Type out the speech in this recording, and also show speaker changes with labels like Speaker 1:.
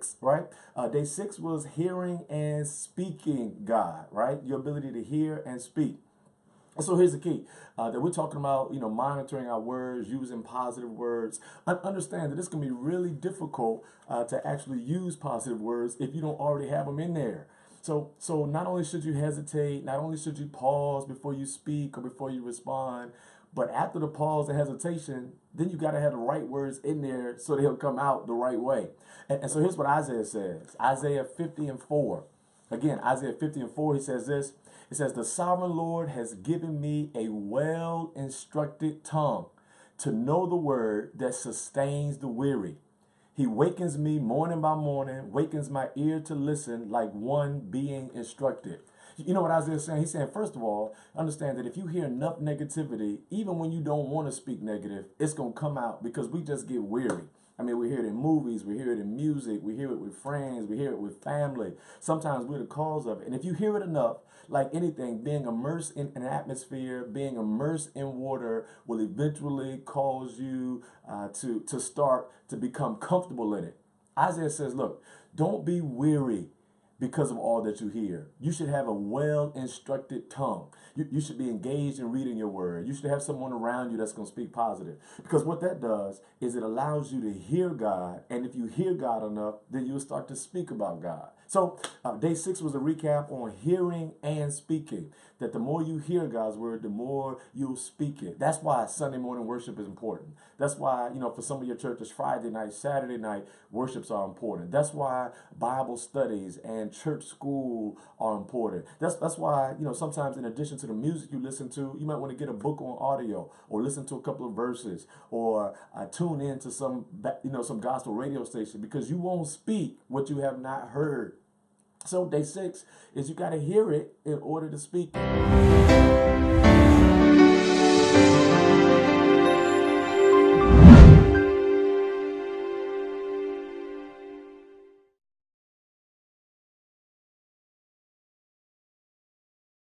Speaker 1: 6, right? Day 6 was hearing and speaking God, right? Your ability to hear and speak. So here's the key that we're talking about, monitoring our words, using positive words. Understand that this can be really difficult to actually use positive words if you don't already have them in there. So not only should you hesitate, not only should you pause before you speak or before you respond, but after the pause and hesitation, then you got to have the right words in there so they'll come out the right way. And so here's what Isaiah says. Isaiah 50:4. Again, Isaiah 50:4, he says this. It says, the sovereign Lord has given me a well-instructed tongue to know the word that sustains the weary. He wakens me morning by morning, wakens my ear to listen like one being instructed. You know what Isaiah is saying? He's saying, first of all, understand that if you hear enough negativity, even when you don't want to speak negative, it's going to come out because we just get weary. I mean, we hear it in movies, we hear it in music, we hear it with friends, we hear it with family. Sometimes we're the cause of it. And if you hear it enough, like anything, being immersed in an atmosphere, being immersed in water will eventually cause you to start to become comfortable in it. Isaiah says, look, don't be weary because of all that you hear. You should have a well-instructed tongue. You should be engaged in reading your word. You should have someone around you that's going to speak positive. Because what that does is it allows you to hear God. And if you hear God enough, then you'll start to speak about God. So day 6 was a recap on hearing and speaking. That the more you hear God's word, the more you'll speak it. That's why Sunday morning worship is important. That's why, for some of your churches, Friday night, Saturday night, worships are important. That's why Bible studies and church school are important. That's why, sometimes in addition to the music you listen to, you might want to get a book on audio or listen to a couple of verses or tune in to some gospel radio station because you won't speak what you have not heard. So day 6 is you got to hear it in order to speak it.